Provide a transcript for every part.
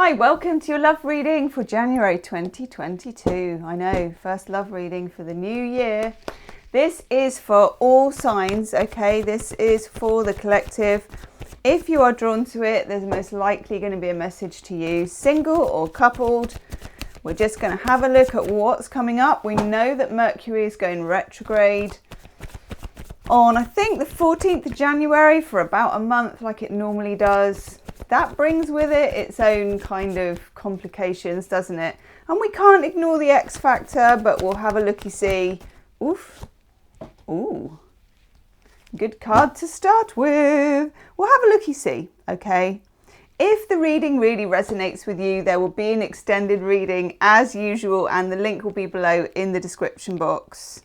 Hi, welcome to your love reading for January 2022. I know, first love reading for the new year. This is for all signs, okay? This is for the collective. If you are drawn to it, there's most likely going to be a message to you, single or coupled. We're just going to have a look at what's coming up. We know that Mercury is going retrograde on, I think, the 14th of January for about a month, like it normally does. That brings with it its own kind of complications, doesn't it? And we can't ignore the X factor, but we'll have a looky-see. Oof. Ooh. Good card to start with. We'll have a looky-see, okay? If the reading really resonates with you, there will be an extended reading as usual, and the link will be below in the description box.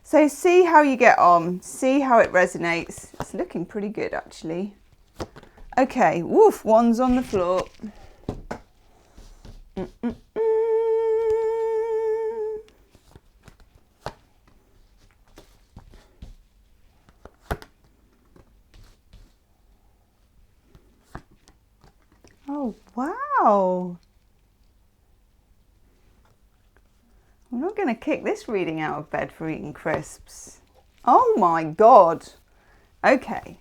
So see how you get on. See how it resonates. It's looking pretty good, actually. Okay, woof, wands on the floor. Oh, wow. I'm not going to kick this reading out of bed for eating crisps. Oh my God. Okay.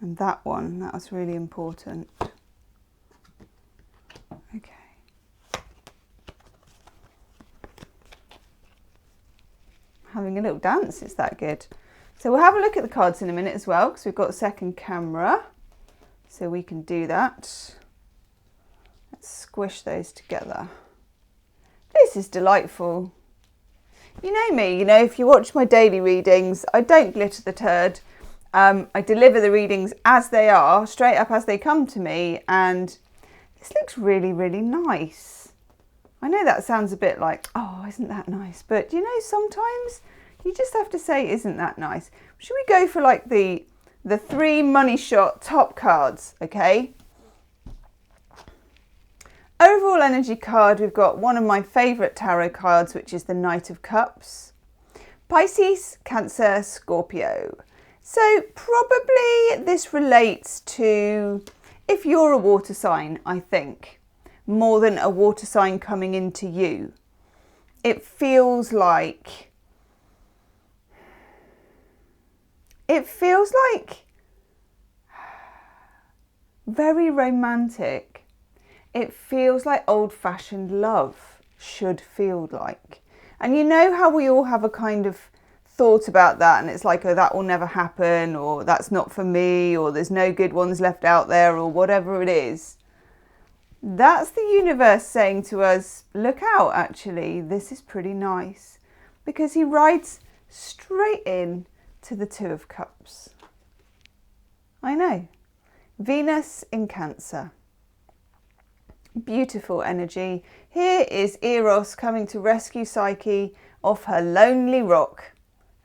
And that one, that was really important. Okay. Having a little dance, it's that good. So we'll have a look at the cards in a minute as well, because we've got a second camera. So we can do that. Let's squish those together. This is delightful. You know me, if you watch my daily readings, I don't glitter the turd. I deliver the readings as they are, straight up as they come to me, and this looks really, really nice. I know that sounds a bit like, oh, isn't that nice? But sometimes you just have to say, isn't that nice? Should we go for like the three money shot top cards, okay? Overall energy card, we've got one of my favourite tarot cards, which is the Knight of Cups. Pisces, Cancer, Scorpio. So probably this relates to if you're a water sign, I think, more than a water sign coming into you. It feels like very romantic. It feels like old-fashioned love should feel like. And you know how we all have a kind of thought about that, and it's like, oh, that will never happen, or that's not for me, or there's no good ones left out there, or whatever it is. That's the universe saying to us, look out, actually, this is pretty nice. Because he rides straight in to the Two of Cups. I know. Venus in Cancer. Beautiful energy. Here is Eros coming to rescue Psyche off her lonely rock.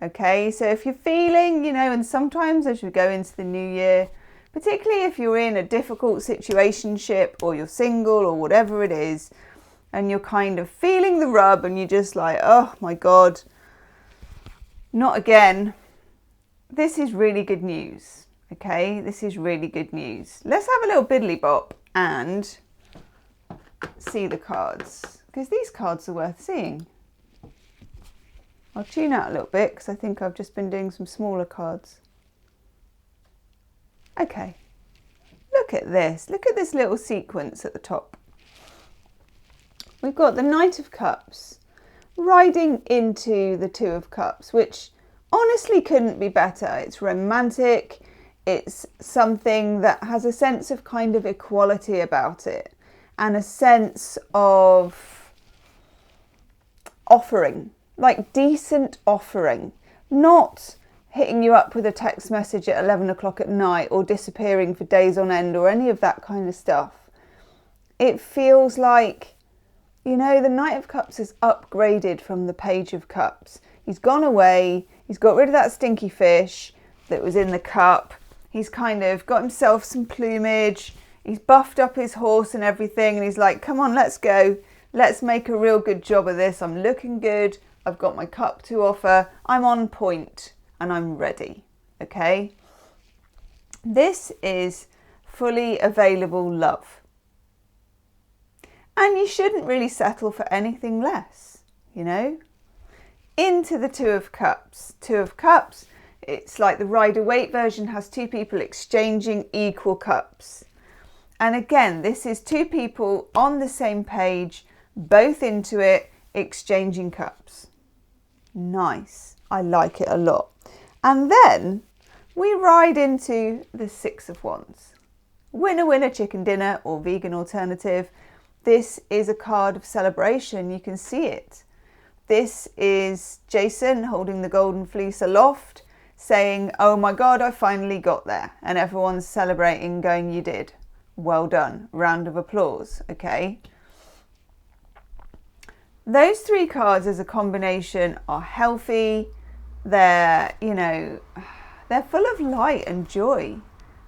Okay, so if you're feeling, and sometimes as we go into the new year, particularly if you're in a difficult situationship or you're single or whatever it is, and you're kind of feeling the rub and you're just like, oh my God, not again. This is really good news. Okay, this is really good news. Let's have a little biddly bop and see the cards, because these cards are worth seeing. I'll tune out a little bit because I think I've just been doing some smaller cards. Okay, look at this. Look at this little sequence at the top. We've got the Knight of Cups riding into the Two of Cups, which honestly couldn't be better. It's romantic. It's something that has a sense of kind of equality about it and a sense of offering. Like decent offering, not hitting you up with a text message at 11 o'clock at night or disappearing for days on end or any of that kind of stuff. It feels like, the Knight of Cups has upgraded from the Page of Cups. He's gone away, he's got rid of that stinky fish that was in the cup, he's kind of got himself some plumage, he's buffed up his horse and everything, and he's like, come on, let's go, let's make a real good job of this, I'm looking good, I've got my cup to offer, I'm on point and I'm ready, okay? This is fully available love. And you shouldn't really settle for anything less, you know. Into the Two of Cups. Two of Cups, it's like the Rider-Waite version, has two people exchanging equal cups. And again, this is two people on the same page, both into it, exchanging cups. Nice. I like it a lot. And then we ride into the Six of Wands. Winner, winner, chicken dinner, or vegan alternative. This is a card of celebration. You can see it. This is Jason holding the golden fleece aloft, saying, oh my God, I finally got there. And everyone's celebrating, going, you did. Well done. Round of applause. Okay. Those three cards as a combination are healthy. They're, you know, they're full of light and joy.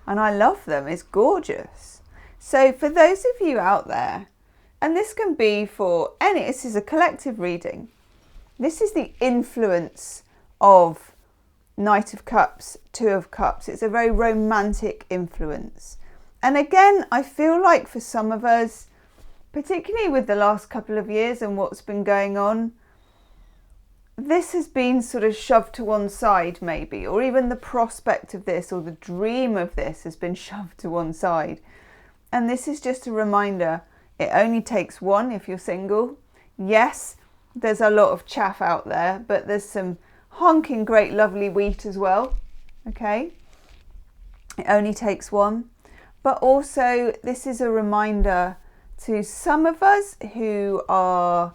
And I love them. It's gorgeous. So for those of you out there, and this can be for any, this is a collective reading. This is the influence of Knight of Cups, Two of Cups. It's a very romantic influence. And again, I feel like for some of us, particularly with the last couple of years and what's been going on, this has been sort of shoved to one side maybe, or even the prospect of this or the dream of this has been shoved to one side. And this is just a reminder, it only takes one if you're single. Yes, there's a lot of chaff out there, but there's some honking great lovely wheat as well, okay? It only takes one. But also this is a reminder to some of us who are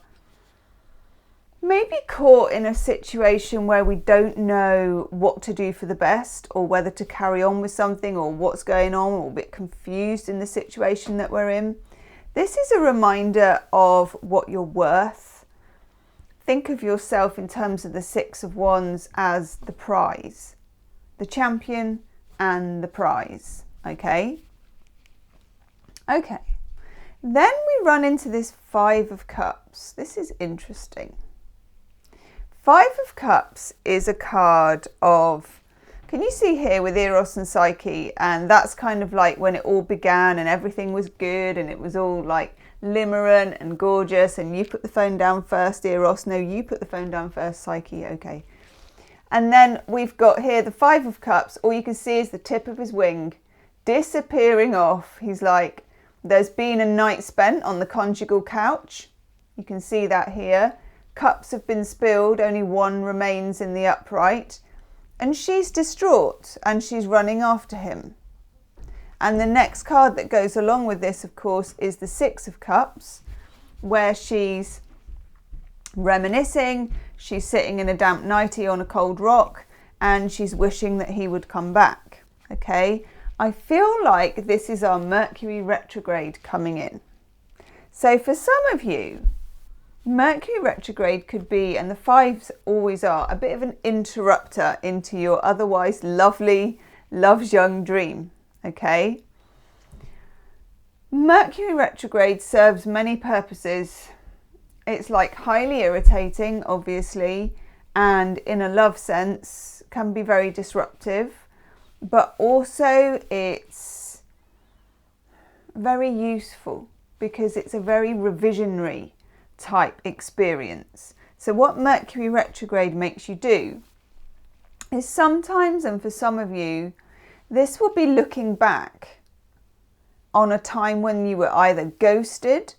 maybe caught in a situation where we don't know what to do for the best, or whether to carry on with something, or what's going on, or a bit confused in the situation that we're in. This is a reminder of what you're worth. Think of yourself in terms of the Six of Wands as the prize, the champion and the prize, okay? Okay, then we run into this Five of Cups. This is interesting. Five of Cups is a card of, can you see here with Eros and Psyche? And that's kind of like when it all began and everything was good and it was all like limerent and gorgeous, and you put the phone down first, Eros. No, you put the phone down first, Psyche. Okay. And then we've got here the Five of Cups. All you can see is the tip of his wing disappearing off. He's like, there's been a night spent on the conjugal couch. You can see that here. Cups have been spilled, only one remains in the upright. And she's distraught and she's running after him. And the next card that goes along with this, of course, is the Six of Cups, where she's reminiscing. She's sitting in a damp nightie on a cold rock and she's wishing that he would come back. Okay. I feel like this is our Mercury retrograde coming in. So for some of you, Mercury retrograde could be, and the fives always are, a bit of an interrupter into your otherwise lovely love's young dream, okay? Mercury retrograde serves many purposes. It's like highly irritating, obviously, and in a love sense can be very disruptive, but also it's very useful because it's a very revisionary type experience. So what Mercury retrograde makes you do is sometimes, and for some of you, this will be looking back on a time when you were either ghosted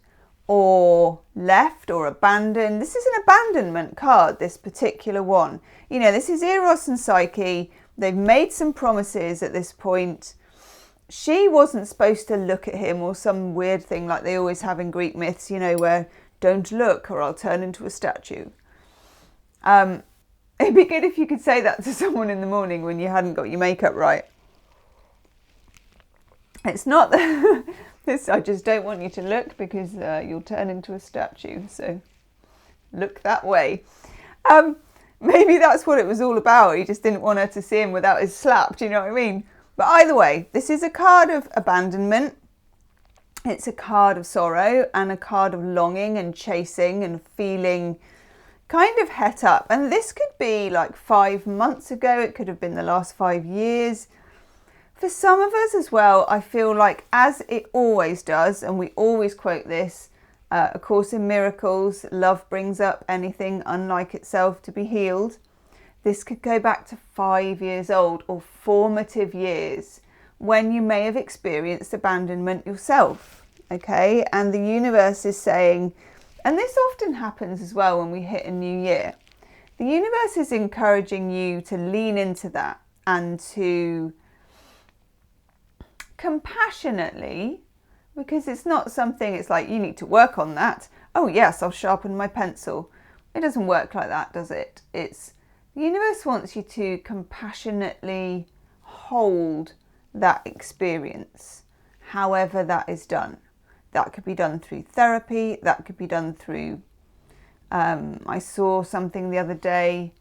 or left or abandoned. This is an abandonment card, this particular one. You know, this is Eros and Psyche. They've made some promises at this point. She wasn't supposed to look at him, or some weird thing like they always have in Greek myths, you know, where don't look or I'll turn into a statue. It'd be good if you could say that to someone in the morning when you hadn't got your makeup right. It's not this, I just don't want you to look because you'll turn into a statue. So look that way. Maybe that's what it was all about. He just didn't want her to see him without his slap. Do you know what I mean? But either way, this is a card of abandonment. It's a card of sorrow and a card of longing and chasing and feeling kind of het up. And this could be like 5 months ago. It could have been the last 5 years. For some of us as well, I feel like, as it always does, and we always quote this, A Course in Miracles, love brings up anything unlike itself to be healed. This could go back to 5 years old, or formative years, when you may have experienced abandonment yourself, okay? And the universe is saying, and this often happens as well when we hit a new year, the universe is encouraging you to lean into that and to compassionately, because it's not something, it's like, you need to work on that. Oh yes, I'll sharpen my pencil. It doesn't work like that, does it? It's, the universe wants you to compassionately hold that experience, however that is done. That could be done through therapy, that could be done through, I saw something the other day,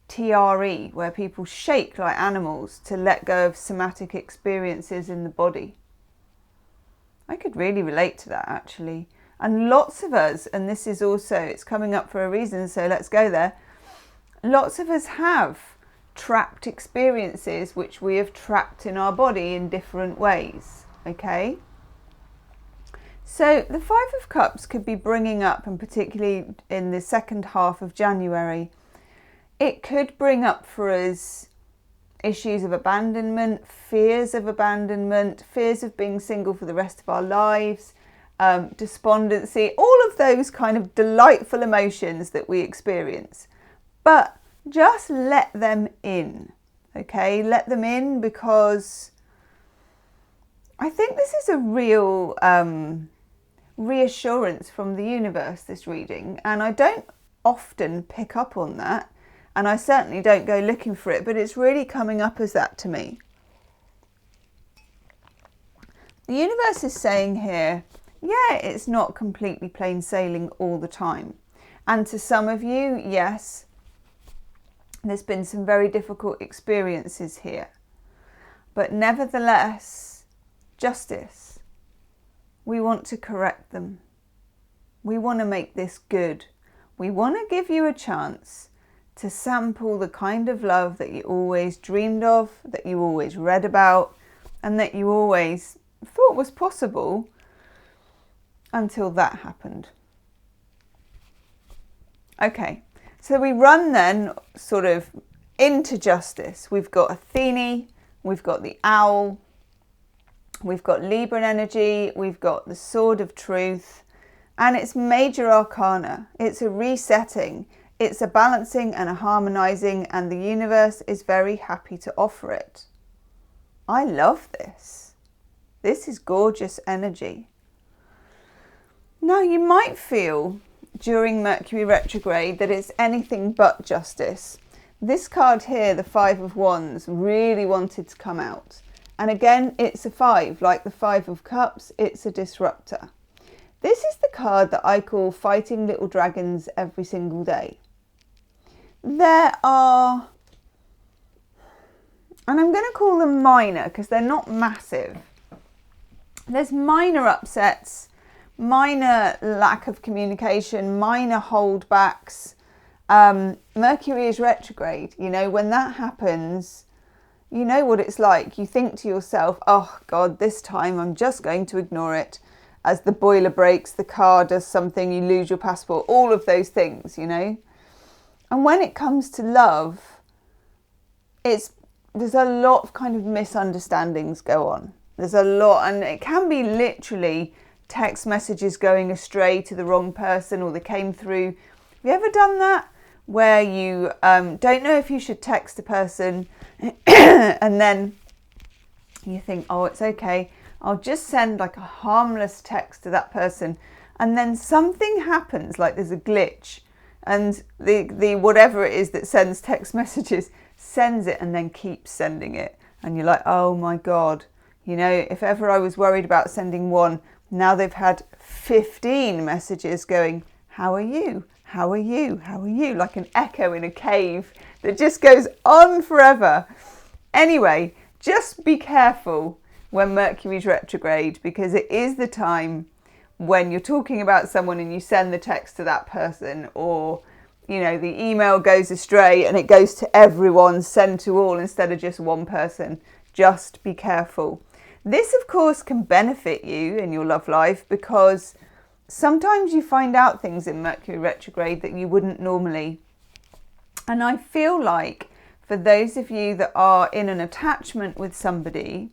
TRE, where people shake like animals to let go of somatic experiences in the body. I could really relate to that, actually. And lots of us, and this is also, it's coming up for a reason, so let's go there. Lots of us have trapped experiences which we have trapped in our body in different ways, okay? So the Five of Cups could be bringing up, and particularly in the second half of January, it could bring up for us issues of abandonment, fears of being single for the rest of our lives, despondency, all of those kind of delightful emotions that we experience. But just let them in, okay? Let them in, because I think this is a real reassurance from the universe, this reading, and I don't often pick up on that. And I certainly don't go looking for it, but it's really coming up as that to me. The universe is saying here, yeah, it's not completely plain sailing all the time. And to some of you, yes, there's been some very difficult experiences here. But nevertheless, justice. We want to correct them. We want to make this good. We want to give you a chance to sample the kind of love that you always dreamed of, that you always read about, and that you always thought was possible until that happened. Okay, so we run then sort of into justice. We've got Athene, we've got the owl, we've got Libra energy, we've got the sword of truth, and it's major arcana. It's a resetting. It's a balancing and a harmonizing, and the universe is very happy to offer it. I love this. This is gorgeous energy. Now, you might feel during Mercury retrograde that it's anything but justice. This card here, the Five of Wands, really wanted to come out. And again, it's a 5, like the Five of Cups, it's a disruptor. This is the card that I call fighting little dragons every single day. There are, and I'm going to call them minor because they're not massive. There's minor upsets, minor lack of communication, minor holdbacks. Mercury is retrograde. You know, when that happens, you know what it's like. You think to yourself, oh God, this time I'm just going to ignore it. As the boiler breaks, the car does something, you lose your passport, all of those things, you know. And when it comes to love, there's a lot of kind of misunderstandings go on. There's a lot, and it can be literally text messages going astray to the wrong person, or they came through. Have you ever done that? Where you don't know if you should text a person and then you think, oh, it's okay, I'll just send like a harmless text to that person, and then something happens, like there's a glitch, and the whatever it is that sends text messages sends it and then keeps sending it, and you're like, oh my God, you know, if ever I was worried about sending one, now they've had 15 messages going, how are you? How are you? How are you? Like an echo in a cave that just goes on forever. Anyway, just be careful when Mercury's retrograde, because it is the time when you're talking about someone and you send the text to that person, or, you know, the email goes astray and it goes to everyone, send to all instead of just one person. just be careful. This, of course, can benefit you in your love life because sometimes you find out things in Mercury retrograde that you wouldn't normally. And I feel like for those of you that are in an attachment with somebody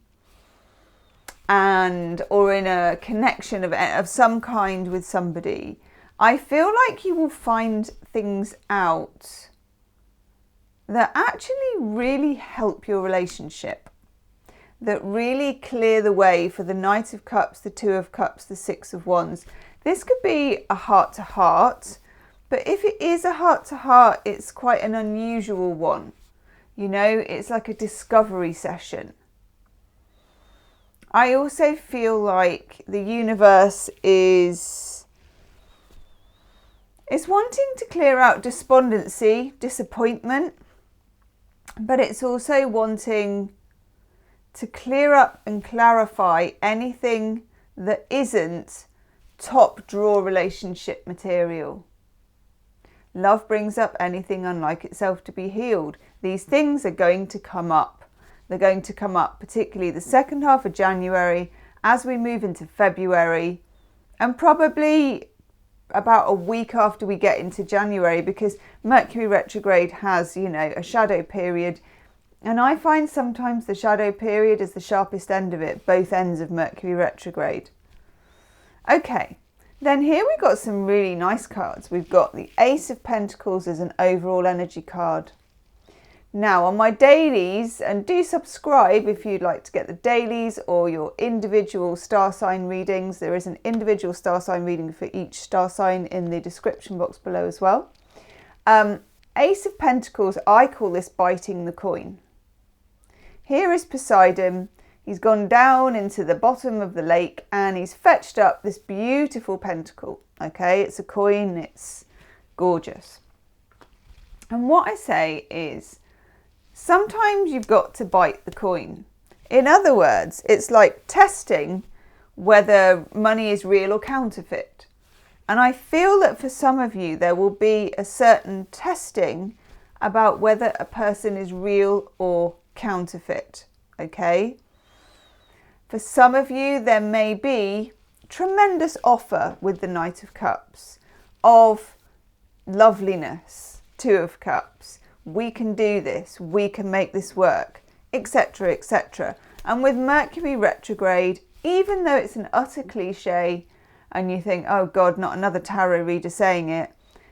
or in a connection of some kind with somebody, I feel like you will find things out that actually really help your relationship, that really clear the way for the Knight of Cups, the Two of Cups, the Six of Wands. This could be a heart-to-heart, but if it is a heart-to-heart, it's quite an unusual one. You know, it's like a discovery session. I also feel like the universe is wanting to clear out despondency, disappointment, but it's also wanting to clear up and clarify anything that isn't top drawer relationship material. Love brings up anything unlike itself to be healed. These things are going to come up. They're going to come up particularly the second half of January as we move into February, and probably about a week after we get into January, because Mercury retrograde has, you know, a shadow period. And I find sometimes the shadow period is the sharpest end of it, both ends of Mercury retrograde. Okay, then here we've got some really nice cards. We've got the Ace of Pentacles as an overall energy card. Now on my dailies, and do subscribe if you'd like to get the dailies or your individual star sign readings. There is an individual star sign reading for each star sign in the description box below as well. Ace of Pentacles, I call this biting the coin. Here is Poseidon. He's gone down into the bottom of the lake and he's fetched up this beautiful pentacle. Okay, it's a coin, it's gorgeous. And what I say is, sometimes you've got to bite the coin. In other words, it's like testing whether money is real or counterfeit. And I feel that for some of you, there will be a certain testing about whether a person is real or counterfeit. Okay? For some of you, there may be tremendous offer with the Knight of Cups of loveliness, Two of Cups. We can do this, we can make this work, etc., etc. And with Mercury retrograde, even though it's an utter cliche and you think, oh God, not another tarot reader saying it,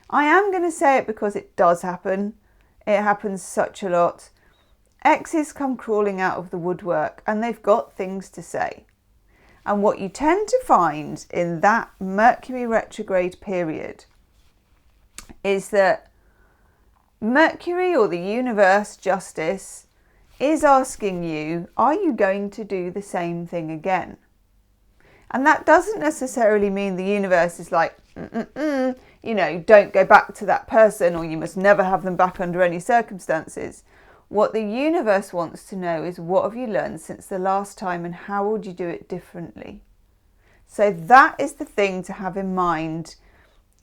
I am going to say it because it does happen. It happens such a lot. Exes come crawling out of the woodwork and they've got things to say. And what you tend to find in that Mercury retrograde period is that Mercury, or the universe, justice, is asking you, are you going to do the same thing again? And that doesn't necessarily mean the universe is like, you know, don't go back to that person, or you must never have them back under any circumstances. What the universe wants to know is, what have you learned since the last time and how would you do it differently? So that is the thing to have in mind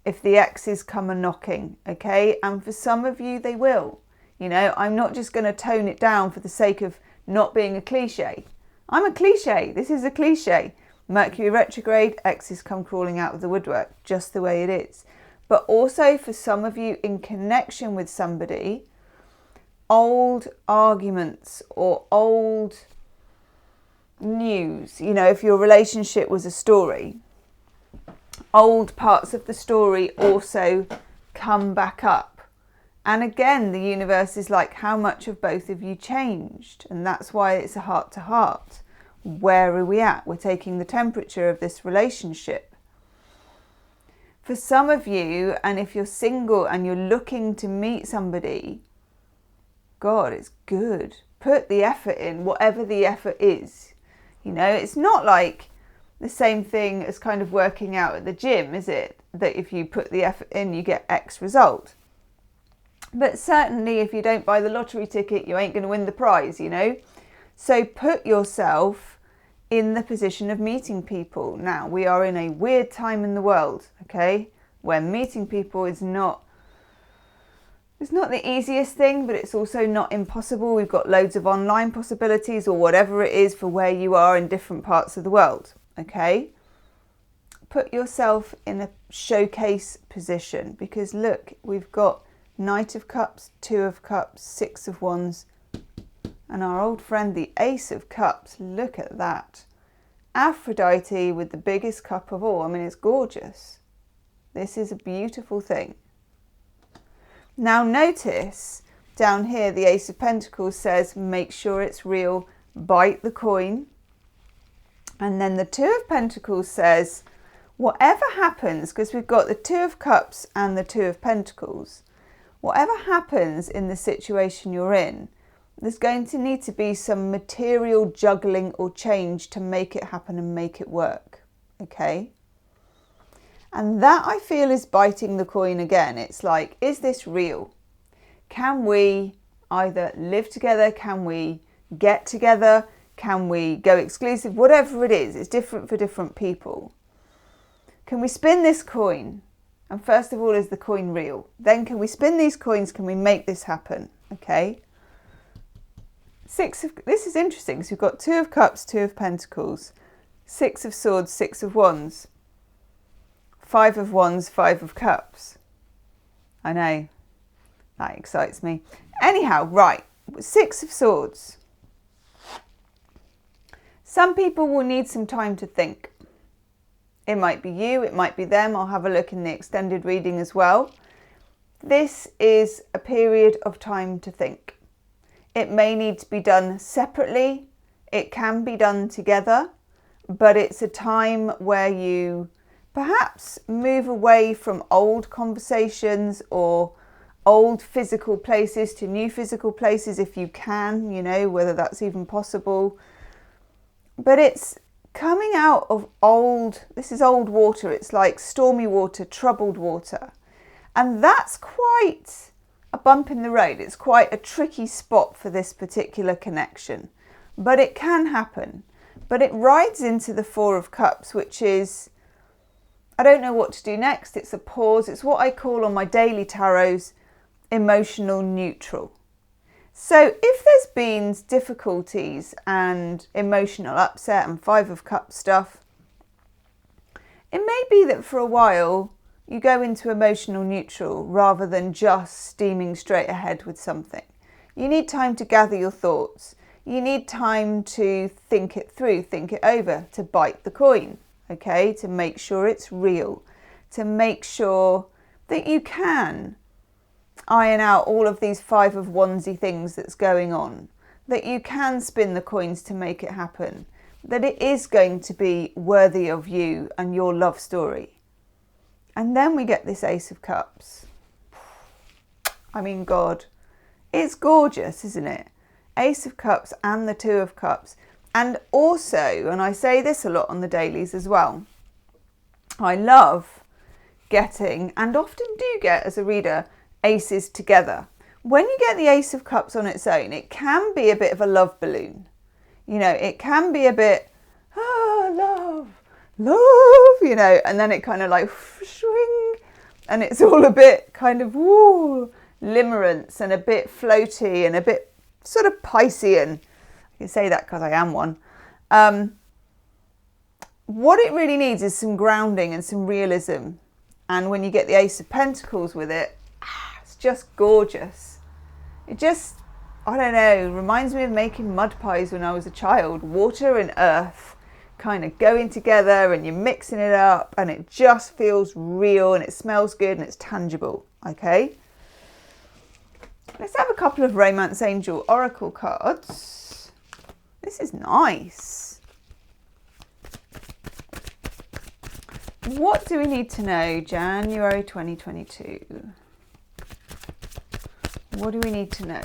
if the exes come a-knocking, okay? And for some of you, they will. You know, I'm not just going to tone it down for the sake of not being a cliche. I'm a cliche. This is a cliche. Mercury retrograde, exes come crawling out of the woodwork, just the way it is. But also for some of you in connection with somebody, old arguments or old news, you know, if your relationship was a story, old parts of the story also come back up. And again, the universe is like, how much have both of you changed? And that's why it's a heart-to-heart. Where are we at? We're taking the temperature of this relationship. For some of you, and if you're single and you're looking to meet somebody, God, it's good. Put the effort in, whatever the effort is. You know, it's not like the same thing as kind of working out at the gym, is it? That if you put the effort in, you get X result. But certainly if you don't buy the lottery ticket, you ain't going to win the prize, you know? So put yourself in the position of meeting people. Now, we are in a weird time in the world, okay? Where meeting people is not It's not the easiest thing, but it's also not impossible. We've got loads of online possibilities or whatever it is for where you are in different parts of the world, okay? Put yourself in a showcase position, because look, we've got Knight of Cups, Two of Cups, Six of Wands, and our old friend, the Ace of Cups. Look at that. Aphrodite with the biggest cup of all. I mean, it's gorgeous. This is a beautiful thing. Now notice down here, the Ace of Pentacles says, make sure it's real, bite the coin. And then the Two of Pentacles says, whatever happens, because we've got the Two of Cups and the Two of Pentacles, whatever happens in the situation you're in, there's going to need to be some material juggling or change to make it happen and make it work, okay? And that, I feel, is biting the coin again. It's like, is this real? Can we either live together? Can we get together? Can we go exclusive? Whatever it is, it's different for different people. Can we spin this coin? And first of all, is the coin real? Then can we spin these coins? Can we make this happen? Okay. This is interesting, because we've got Two of Cups, Two of Pentacles, Six of Swords, Six of Wands, Five of Wands, Five of Cups. I know, that excites me. Anyhow, right, Six of Swords. Some people will need some time to think. It might be you, it might be them. I'll have a look in the extended reading as well. This is a period of time to think. It may need to be done separately. It can be done together, but it's a time where you perhaps move away from old conversations or old physical places to new physical places if you can, you know, whether that's even possible. But it's coming out of this is old water. It's like stormy water, troubled water. And that's quite a bump in the road. It's quite a tricky spot for this particular connection. But it can happen. But it rides into the Four of Cups, which is, I don't know what to do next. It's a pause. It's what I call on my daily tarots, emotional neutral. So if there's been difficulties and emotional upset and Five of Cups stuff, it may be that for a while you go into emotional neutral rather than just steaming straight ahead with something. You need time to gather your thoughts. You need time to think it through, think it over, to bite the coin. Okay, to make sure it's real, to make sure that you can iron out all of these Five of Wandsy things that's going on, that you can spin the coins to make it happen, that it is going to be worthy of you and your love story. And then we get this Ace of Cups. I mean, God, it's gorgeous, isn't it? Ace of Cups and the Two of Cups. And also, and I say this a lot on the dailies as well, I love getting, and often do get as a reader, aces together. When you get the Ace of Cups on its own, it can be a bit of a love balloon. You know, it can be a bit, love, you know, and then it kind of like swing, and it's all a bit kind of, limerence and a bit floaty and a bit sort of Piscean. I can say that because I am one. What it really needs is some grounding and some realism. And when you get the Ace of Pentacles with it, it's just gorgeous. It just, I don't know, reminds me of making mud pies when I was a child. Water and earth kind of going together and you're mixing it up and it just feels real and it smells good and it's tangible. Okay. Let's have a couple of Romance Angel Oracle cards. This is nice. What do we need to know? January 2022. What do we need to know?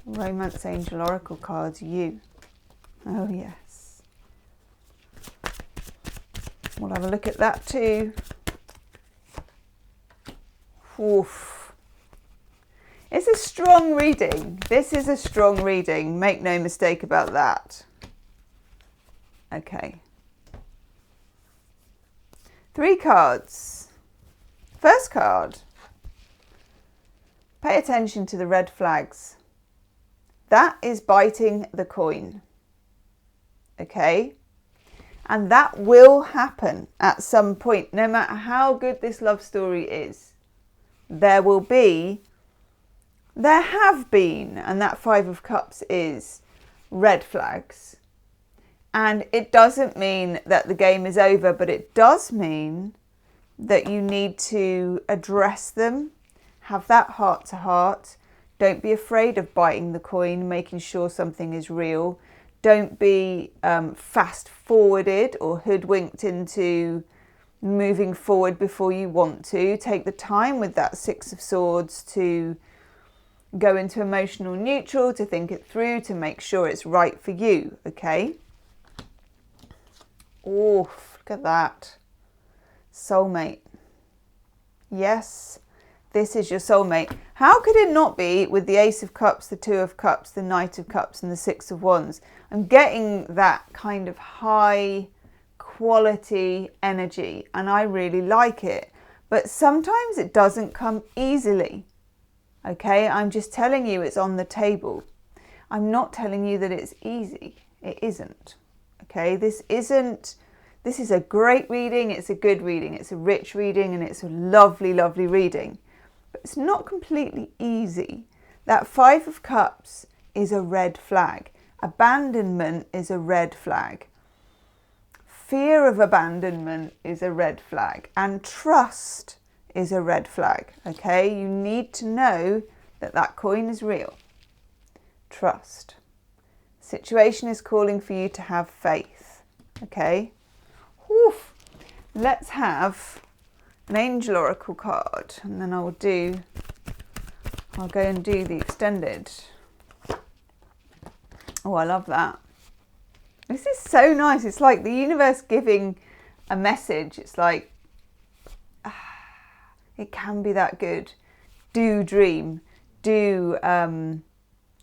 Romance Angel Oracle cards, you. Oh, yes. We'll have a look at that too. Oof. It's a strong reading. This is a strong reading. Make no mistake about that. Okay. 3 cards. First card. Pay attention to the red flags. That is biting the coin. Okay? And that will happen at some point, no matter how good this love story is. There have been, and that Five of Cups is red flags. And it doesn't mean that the game is over, but it does mean that you need to address them, have that heart to heart. Don't be afraid of biting the coin, making sure something is real. Don't be fast forwarded or hoodwinked into moving forward before you want to. Take the time with that Six of Swords to go into emotional neutral, to think it through, to make sure it's right for you, okay? Oh, look at that. Soulmate. Yes, this is your soulmate. How could it not be with the Ace of Cups, the Two of Cups, the Knight of Cups and the Six of Wands? I'm getting that kind of high quality energy and I really like it. But sometimes it doesn't come easily. Okay, I'm just telling you it's on the table. I'm not telling you that it's easy. It isn't. Okay, this is a great reading. It's a good reading. It's a rich reading and it's a lovely, lovely reading. But it's not completely easy. That Five of Cups is a red flag. Abandonment is a red flag. Fear of abandonment is a red flag. And trust is a red flag. Okay, you need to know that that coin is real. Trust. Situation is calling for you to have faith. Okay. Whew. Let's have an Angel Oracle card and then I'll go and do the extended. Oh, I love that. This is so nice. It's like the universe giving a message. It's like, it can be that good. Do dream. Do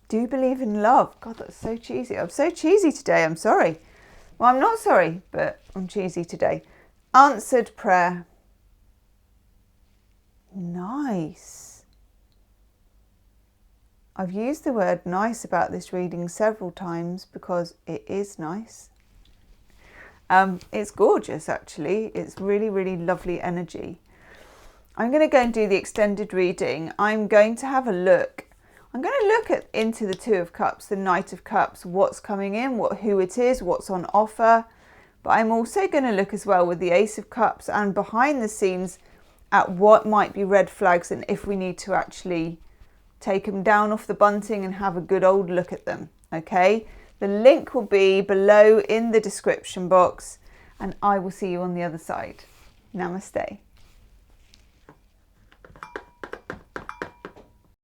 believe in love. God, that's so cheesy. I'm so cheesy today. I'm sorry. Well, I'm not sorry, but I'm cheesy today. Answered prayer. Nice. I've used the word nice about this reading several times because it is nice. It's gorgeous, actually. It's really, really lovely energy. I'm going to go and do the extended reading. I'm going to have a look. I'm going to look into the Two of Cups, the Knight of Cups, what's coming in, who it is, what's on offer. But I'm also going to look as well with the Ace of Cups and behind the scenes at what might be red flags and if we need to actually take them down off the bunting and have a good old look at them. Okay, the link will be below in the description box and I will see you on the other side. Namaste.